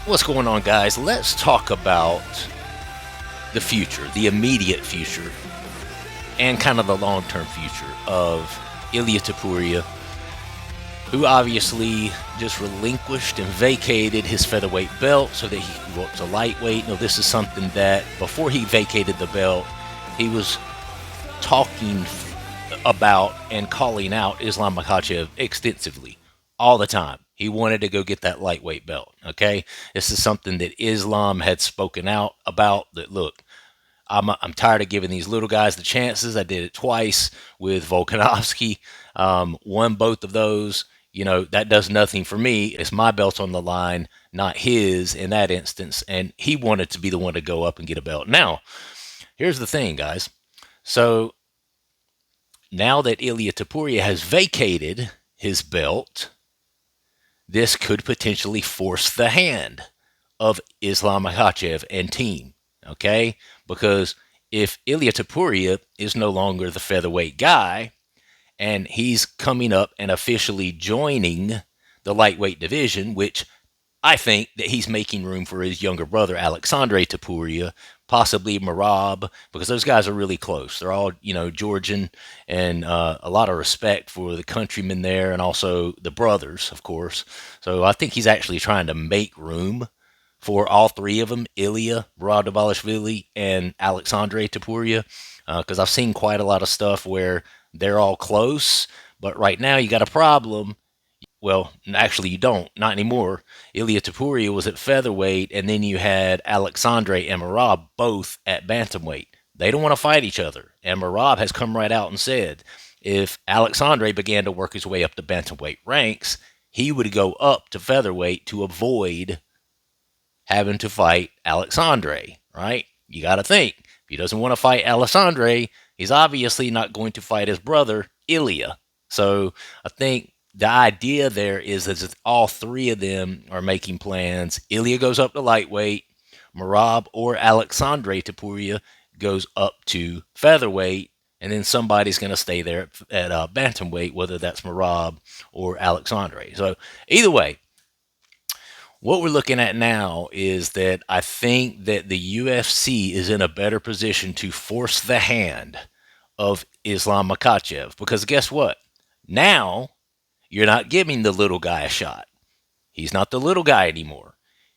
What's going on, guys? Let's talk about the future, the immediate future, and kind of the long term future of Ilia Topuria, who obviously just relinquished and vacated his featherweight belt so that he could go up to lightweight. Now, this is something that before he vacated the belt, he was talking about and calling out Islam Makhachev extensively all the time. He wanted to go get that lightweight belt. Okay, this is something that Islam had spoken out about. That look, I'm tired of giving these little guys the chances. I did it twice with Volkanovski. Won both of those. You know, that does nothing for me. It's my belt on the line, not his in that instance. And he wanted to be the one to go up and get a belt. Now, here's the thing, guys. So now that Ilia Topuria has vacated his belt, this could potentially force the hand of Islam Makhachev and team. Okay? Because if Ilia Topuria is no longer the featherweight guy and he's coming up and officially joining the lightweight division, which I think that he's making room for his younger brother, Alexandre Topuria, possibly Marab, because those guys are really close. They're all, Georgian, and a lot of respect for the countrymen there and also the brothers, of course. So I think he's actually trying to make room for all three of them, Ilya, Marab Dvalishvili, and Alexandre Topuria, because I've seen quite a lot of stuff where they're all close, but right now you got a problem. Well, actually, you don't. Not anymore. Ilia Topuria was at featherweight, and then you had Alexandre and Marab both at bantamweight. They don't want to fight each other. And Marab has come right out and said if Alexandre began to work his way up the bantamweight ranks, he would go up to featherweight to avoid having to fight Alexandre, right? You got to think. If he doesn't want to fight Alexandre, he's obviously not going to fight his brother, Ilia. So I think the idea there is that all three of them are making plans. Ilya goes up to lightweight. Marab or Alexandre Topuria goes up to featherweight. And then somebody's going to stay there at bantamweight, whether that's Marab or Alexandre. So either way, what we're looking at now is that I think that the UFC is in a better position to force the hand of Islam Makhachev. Because guess what? Now you're not giving the little guy a shot. He's not the little guy anymore.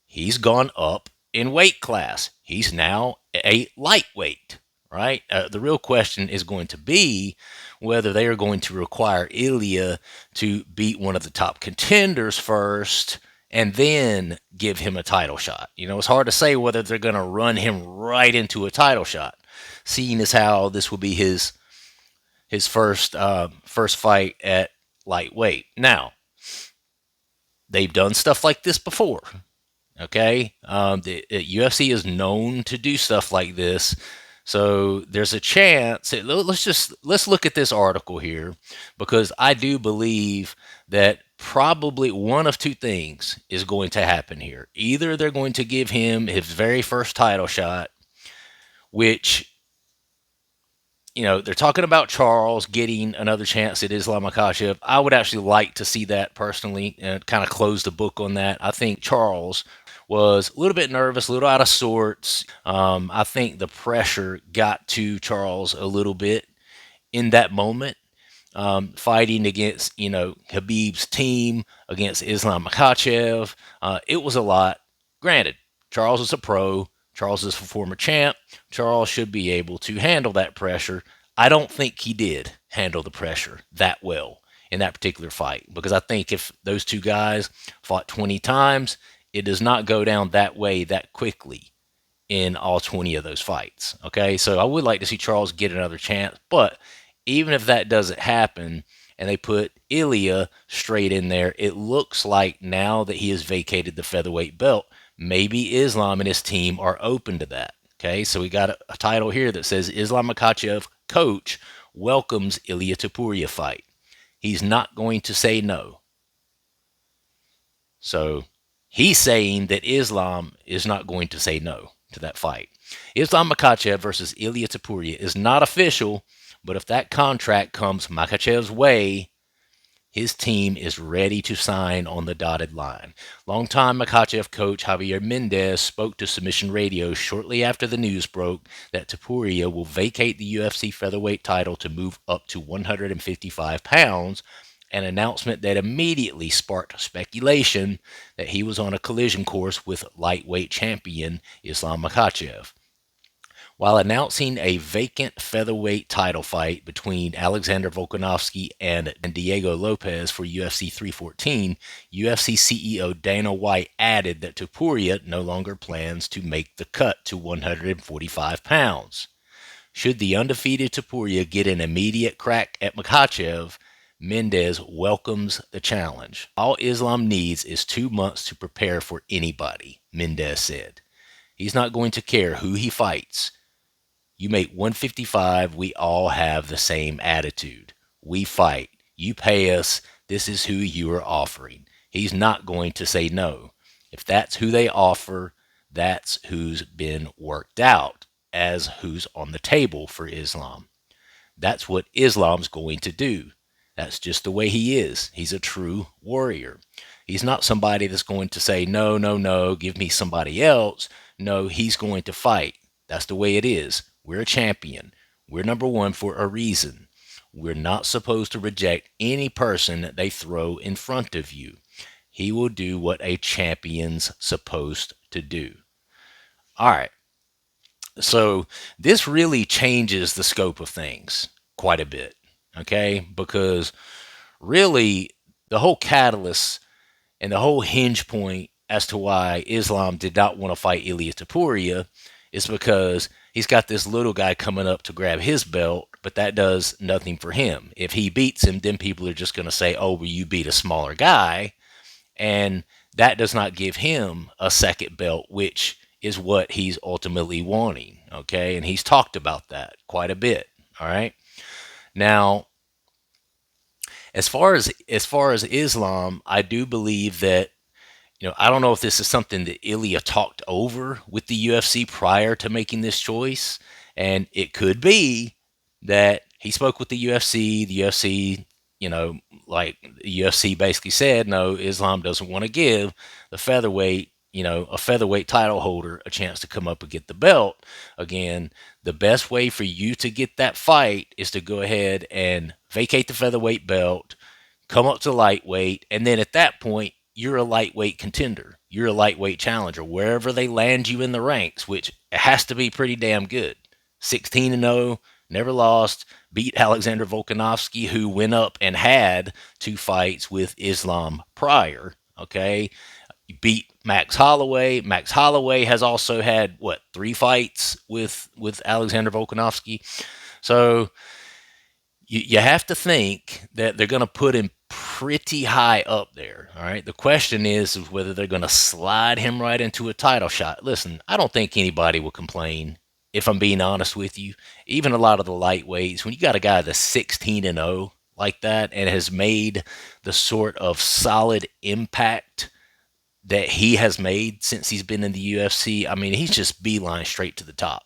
He's gone up in weight class. He's now a lightweight, right? The real question is going to be whether they are going to require Ilya to beat one of the top contenders first and then give him a title shot. You know, it's hard to say whether they're going to run him right into a title shot, seeing as how this will be his first fight at lightweight. Now, they've done stuff like this before. Okay, the UFC is known to do stuff like this, so there's a chance. Let's look at this article here, because I do believe that probably one of two things is going to happen here. Either they're going to give him his very first title shot, which, they're talking about Charles getting another chance at Islam Makhachev. I would actually like to see that personally and kind of close the book on that. I think Charles was a little bit nervous, a little out of sorts. I think the pressure got to Charles a little bit in that moment, fighting against, Khabib's team, against Islam Makhachev. It was a lot. Granted, Charles is a pro. Charles is a former champ. Charles should be able to handle that pressure. I don't think he did handle the pressure that well in that particular fight, because I think if those two guys fought 20 times, it does not go down that way that quickly in all 20 of those fights. Okay, so I would like to see Charles get another chance, but even if that doesn't happen and they put Ilya straight in there, it looks like now that he has vacated the featherweight belt, maybe Islam and his team are open to that. Okay, so we got a title here that says Islam Makhachev coach welcomes Ilia Topuria fight. He's not going to say no. So he's saying that Islam is not going to say no to that fight. Islam Makhachev versus Ilia Topuria is not official, but if that contract comes Makhachev's way, His team is ready to sign on the dotted line. Longtime Makhachev coach Javier Mendez spoke to Submission Radio shortly after the news broke that Topuria will vacate the UFC featherweight title to move up to 155 pounds, an announcement that immediately sparked speculation that he was on a collision course with lightweight champion Islam Makhachev. While announcing a vacant featherweight title fight between Alexander Volkanovski and Diego Lopez for UFC 314, UFC CEO Dana White added that Topuria no longer plans to make the cut to 145 pounds. Should the undefeated Topuria get an immediate crack at Makhachev, Mendez welcomes the challenge. All Islam needs is 2 months to prepare for anybody, Mendez said. He's not going to care who he fights. You make 155, we all have the same attitude. We fight. You pay us. This is who you are offering. He's not going to say no. If that's who they offer, that's who's been worked out as who's on the table for Islam. That's what Islam's going to do. That's just the way he is. He's a true warrior. He's not somebody that's going to say, no, no, no, give me somebody else. No, he's going to fight. That's the way it is. We're a champion. We're number one for a reason. We're not supposed to reject any person that they throw in front of you. He will do what a champion's supposed to do. All right. So this really changes the scope of things quite a bit. Okay. Because really, the whole catalyst and the whole hinge point as to why Islam did not want to fight Ilia Topuria is because he's got this little guy coming up to grab his belt, but that does nothing for him. If he beats him, then people are just going to say, oh, well, you beat a smaller guy. And that does not give him a second belt, which is what he's ultimately wanting. Okay. And he's talked about that quite a bit. All right. Now, as far as Islam, I do believe that I don't know if this is something that Ilia talked over with the UFC prior to making this choice. And it could be that he spoke with the UFC. The UFC, like the UFC basically said, no, Islam doesn't want to give the featherweight, a featherweight title holder a chance to come up and get the belt. Again, the best way for you to get that fight is to go ahead and vacate the featherweight belt, come up to lightweight, and then at that point, you're a lightweight contender. You're a lightweight challenger wherever they land you in the ranks, which has to be pretty damn good. 16-0, never lost, beat Alexander Volkanovski, who went up and had 2 fights with Islam prior. Okay, you beat Max Holloway. Max Holloway has also had 3 fights with Alexander Volkanovski. So you have to think that they're going to put him pretty high up there. All right. The question is whether they're going to slide him right into a title shot. Listen, I don't think anybody will complain, if I'm being honest with you. Even a lot of the lightweights, when you got a guy that's 16-0 like that and has made the sort of solid impact that he has made since he's been in the UFC, I mean, he's just beeline straight to the top,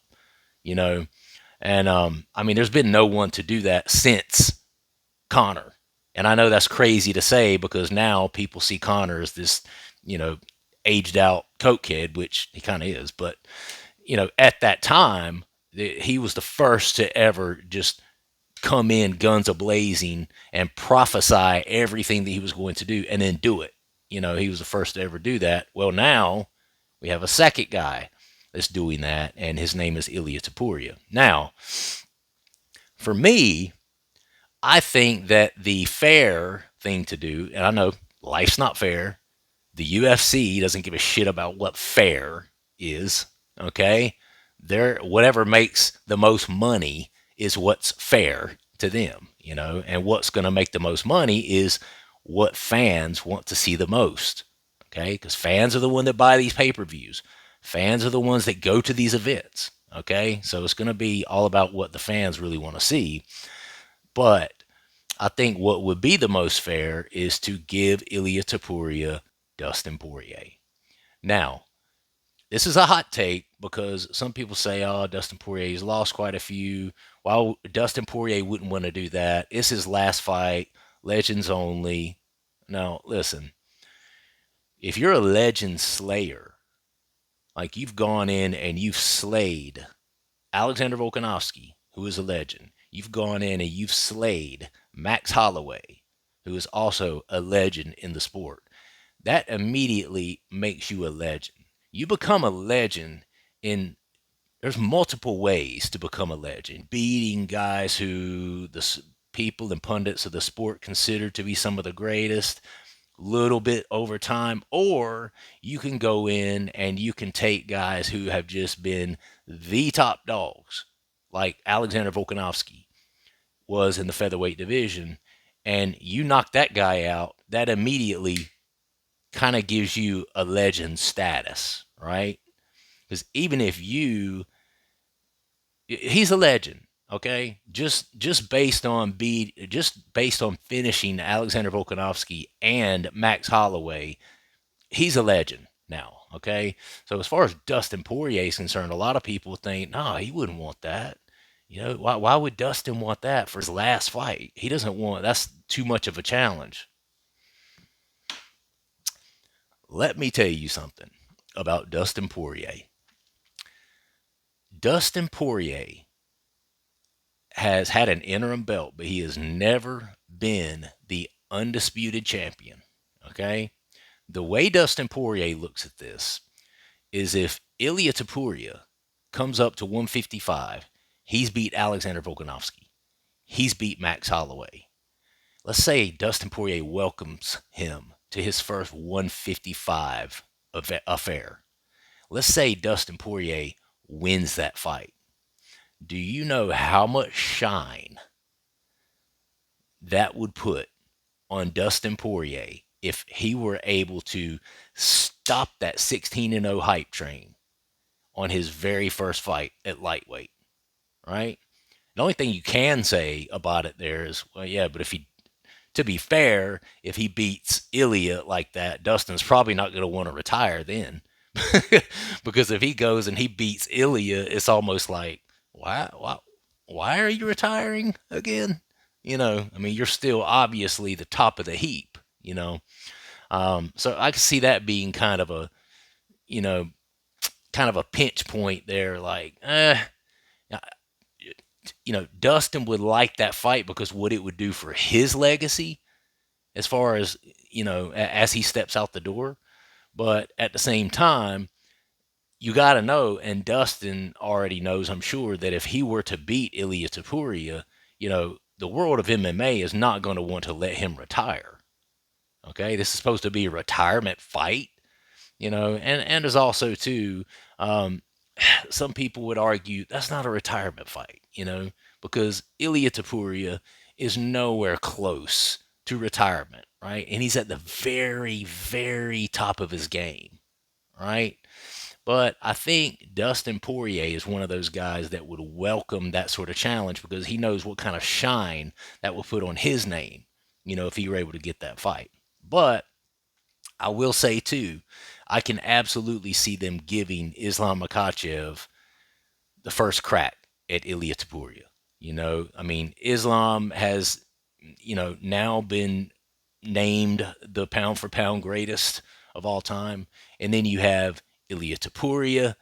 And I mean, there's been no one to do that since Conor. And I know that's crazy to say because now people see Conor as this, aged out cokehead, which he kind of is. But, at that time, he was the first to ever just come in guns a-blazing and prophesy everything that he was going to do and then do it. He was the first to ever do that. Well, now we have a second guy that's doing that, and his name is Ilia Topuria. Now, for me, I think that the fair thing to do, and I know life's not fair. The UFC doesn't give a shit about what fair is, okay? Whatever makes the most money is what's fair to them, and what's going to make the most money is what fans want to see the most, okay? Because fans are the one that buy these pay-per-views. Fans are the ones that go to these events, okay? So it's going to be all about what the fans really want to see. But I think what would be the most fair is to give Ilia Topuria Dustin Poirier. Now, this is a hot take because some people say, oh, Dustin Poirier's lost quite a few. While Dustin Poirier wouldn't want to do that, it's his last fight. legends only. Now, listen, if you're a legend slayer, like you've gone in and you've slayed Alexander Volkanovski, who is a legend, you've gone in and you've slayed Max Holloway, who is also a legend in the sport, that immediately makes you a legend. You become a legend in there's multiple ways to become a legend. Beating guys who the people and pundits of the sport consider to be some of the greatest, little bit over time, or you can go in and you can take guys who have just been the top dogs, like Alexander Volkanovski was in the featherweight division, and you knock that guy out. That immediately kind of gives you a legend status, right? Because even if he's a legend, okay? Just based on finishing Alexander Volkanovski and Max Holloway, he's a legend now, okay? So as far as Dustin Poirier is concerned, a lot of people think, no, he wouldn't want that. You know, why would Dustin want that for his last fight? He doesn't want that's too much of a challenge. Let me tell you something about Dustin Poirier. Dustin Poirier has had an interim belt, but he has never been the undisputed champion. Okay? The way Dustin Poirier looks at this is if Ilia Topuria comes up to 155, he's beat Alexander Volkanovski. He's beat Max Holloway. Let's say Dustin Poirier welcomes him to his first 155 affair. Let's say Dustin Poirier wins that fight. Do you know how much shine that would put on Dustin Poirier if he were able to stop that 16-0 hype train on his very first fight at lightweight, right? The only thing you can say about it there is, well, yeah, but to be fair, if he beats Ilia like that, Dustin's probably not going to want to retire then. Because if he goes and he beats Ilia, it's almost like, why are you retiring again? I mean, you're still obviously the top of the heap, So I can see that being you know, kind of a pinch point there. Like, Dustin would like that fight because what it would do for his legacy, as far as as he steps out the door. But at the same time, you got to know, and Dustin already knows, I'm sure, that if he were to beat Ilia Topuria, the world of MMA is not going to want to let him retire. Okay, this is supposed to be a retirement fight, and there's also too, some people would argue that's not a retirement fight, because Ilia Topuria is nowhere close to retirement, right? And he's at the very, very top of his game, right? But I think Dustin Poirier is one of those guys that would welcome that sort of challenge because he knows what kind of shine that will put on his name, if he were able to get that fight. But I will say too, I can absolutely see them giving Islam Makhachev the first crack at Ilia Topuria. I mean, Islam has, now been named the pound for pound greatest of all time. And then you have Ilia Topuria,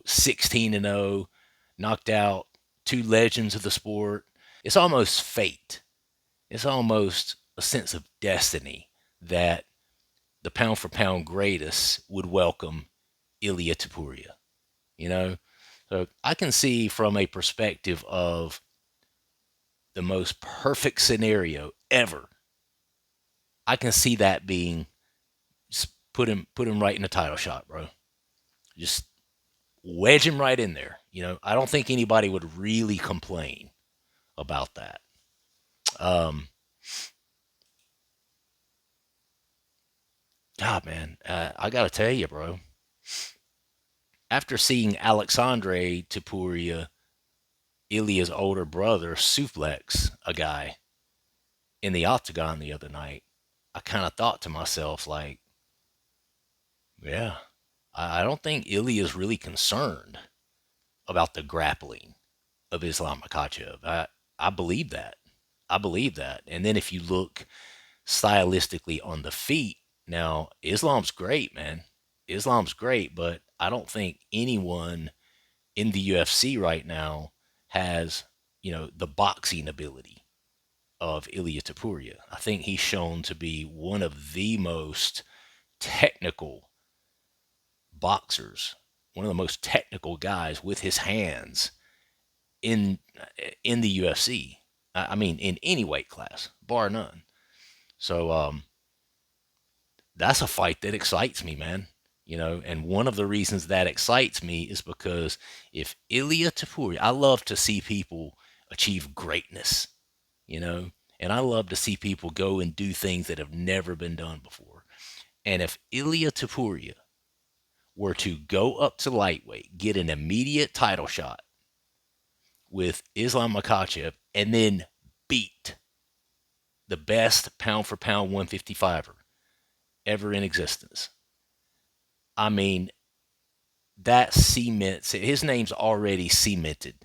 16 and 0, knocked out two legends of the sport. It's almost fate. It's almost a sense of destiny that the pound for pound greatest would welcome Ilia Topuria, you know? So I can see from a perspective of the most perfect scenario ever. I can see that being just put him right in the title shot, bro. Just wedge him right in there. I don't think anybody would really complain about that. Um, God, man, I gotta tell you, bro. After seeing Alexandre Topuria, Ilia's older brother, suplex a guy in the octagon the other night, I kind of thought to myself, like, yeah, I don't think Ilia is really concerned about the grappling of Islam Makhachev. I believe that. I believe that. And then if you look stylistically on the feet, now Islam's great, man. Islam's great, but I don't think anyone in the UFC right now has, the boxing ability of Ilia Topuria. I think he's shown to be one of the most technical boxers, one of the most technical guys with his hands in in the UFC. I mean, in any weight class, bar none. So that's a fight that excites me, man. And one of the reasons that excites me is because if Ilia Topuria, I love to see people achieve greatness, you know, and I love to see people go and do things that have never been done before. And if Ilia Topuria were to go up to lightweight, get an immediate title shot with Islam Makhachev, and then beat the best pound for pound 155er ever in existence, I mean, that cements his name's already cemented,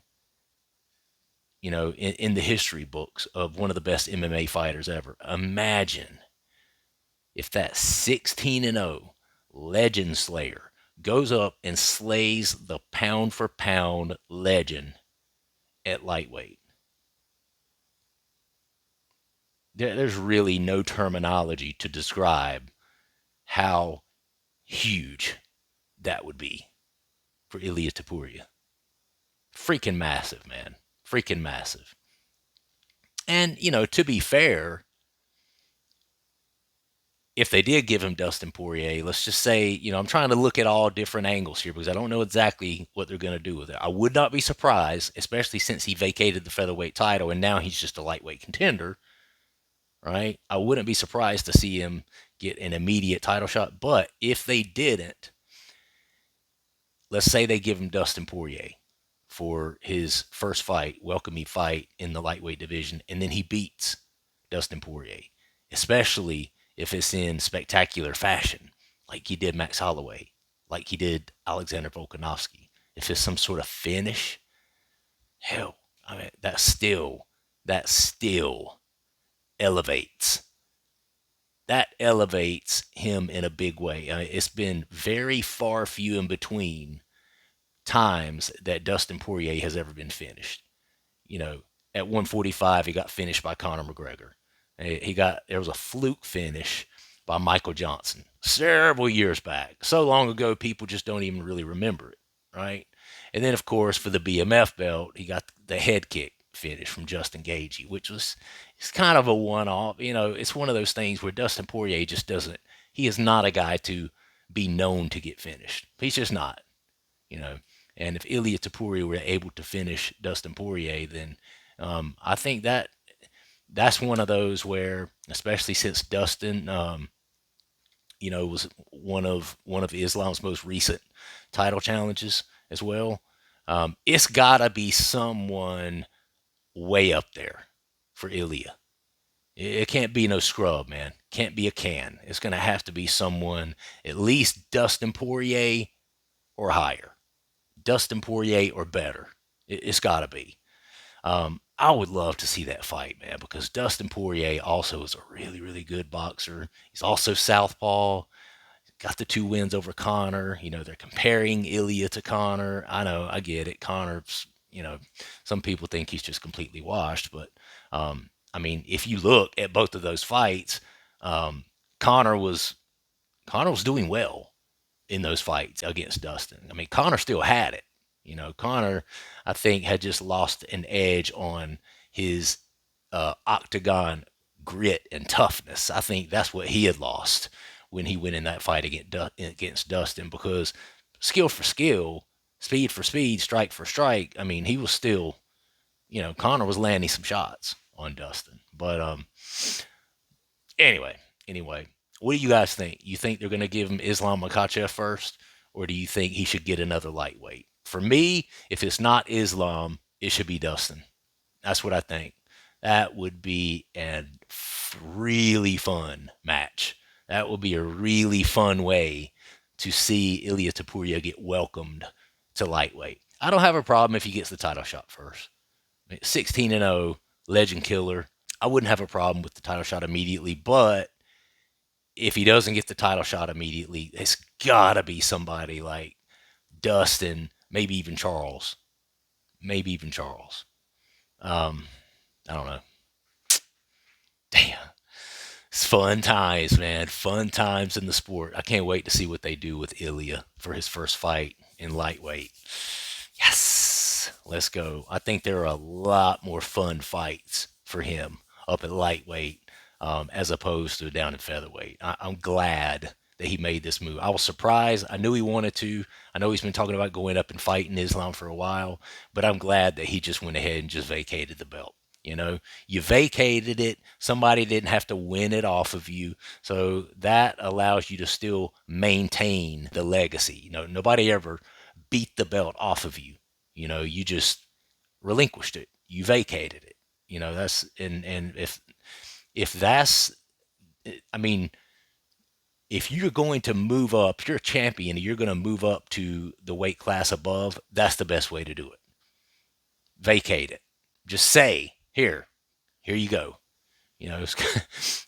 in the history books of one of the best MMA fighters ever. Imagine if that 16 and 0 legend slayer goes up and slays the pound for pound legend at lightweight. There's really no terminology to describe how huge that would be for Ilia Topuria. Freaking massive, man. Freaking massive. And, to be fair, if they did give him Dustin Poirier, let's just say, I'm trying to look at all different angles here because I don't know exactly what they're going to do with it. I would not be surprised, especially since he vacated the featherweight title and now he's just a lightweight contender, right? I wouldn't be surprised to see him get an immediate title shot. But if they didn't, let's say they give him Dustin Poirier for his first fight, welcome me fight in the lightweight division, and then he beats Dustin Poirier, especially if it's in spectacular fashion, like he did Max Holloway, like he did Alexander Volkanovski. If it's some sort of finish, hell, I mean, that still elevates. That elevates him in a big way. I mean, it's been very far few in between times that Dustin Poirier has ever been finished. You know, at 145, he got finished by Conor McGregor. There was a fluke finish by Michael Johnson several years back. So long ago, people just don't even really remember it, right? And then, of course, for the BMF belt, he got the head kick finish from Justin Gagey, which was it's kind of a one-off. It's one of those things where Dustin Poirier just doesn't. He is not a guy to be known to get finished. He's just not. You know, and if Ilia Topuria were able to finish Dustin Poirier, then I think that's one of those where, especially since Dustin, was one of Islam's most recent title challenges as well. It's gotta be someone way up there for Ilia. It can't be no scrub, man. Can't be a can. It's gonna have to be someone at least Dustin Poirier or higher. Dustin Poirier or better. It's got to be. I would love to see that fight, man, because Dustin Poirier also is a really, really good boxer. He's also southpaw. Got the two wins over Conor. They're comparing Ilia to Conor. I know, I get it. Conor's, some people think he's just completely washed, but I mean, if you look at both of those fights, um, Conor was Conor was doing well in those fights against Dustin. I mean, Conor still had it. Conor, I think, had just lost an edge on his octagon grit and toughness. I think that's what he had lost when he went in that fight against Dustin because skill for skill, speed for speed, strike for strike. I mean, he was still, Conor was landing some shots on Dustin. But anyway, anyway, what do you guys think? You think they're going to give him Islam Makhachev first, or do you think he should get another lightweight? For me, if it's not Islam, it should be Dustin. That's what I think. That would be a really fun match. That would be a really fun way to see Ilia Topuria get welcomed to lightweight. I don't have a problem if he gets the title shot first. I mean, 16 and 0, legend killer. I wouldn't have a problem with the title shot immediately, but if he doesn't get the title shot immediately, it's gotta be somebody like Dustin, maybe even Charles, maybe even Charles. Um, I don't know. Damn, it's fun times, man. Fun times in the sport. I can't wait to see what they do with Ilia for his first fight in lightweight. Yes, let's go. I think there are a lot more fun fights for him up at lightweight as opposed to down in featherweight. I'm glad that he made this move. I was surprised. I knew he wanted to. I know he's been talking about going up and fighting Islam for a while, but I'm glad that he just went ahead and just vacated the belt. You know, you vacated it. Somebody didn't have to win it off of you. So that allows you to still maintain the legacy. You know, nobody ever beat the belt off of you. You know, you just relinquished it. You vacated it. You know, that's and if that's I mean, if you're going to move up, if you're a champion, you're going to move up to the weight class above, that's the best way to do it. Vacate it. Just say, here you go. You know, it's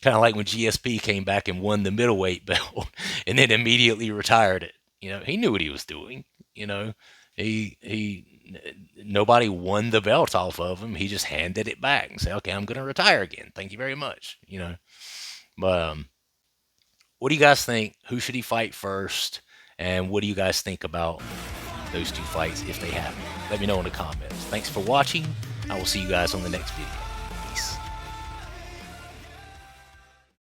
kind of like when GSP came back and won the middleweight belt and then immediately retired it. You know, he knew what he was doing. You know, he nobody won the belt off of him. He just handed it back and said, "Okay, I'm going to retire again. Thank you very much." You know, but what do you guys think? Who should he fight first? And what do you guys think about those two fights if they happen? Let me know in the comments. Thanks for watching. I will see you guys on the next video.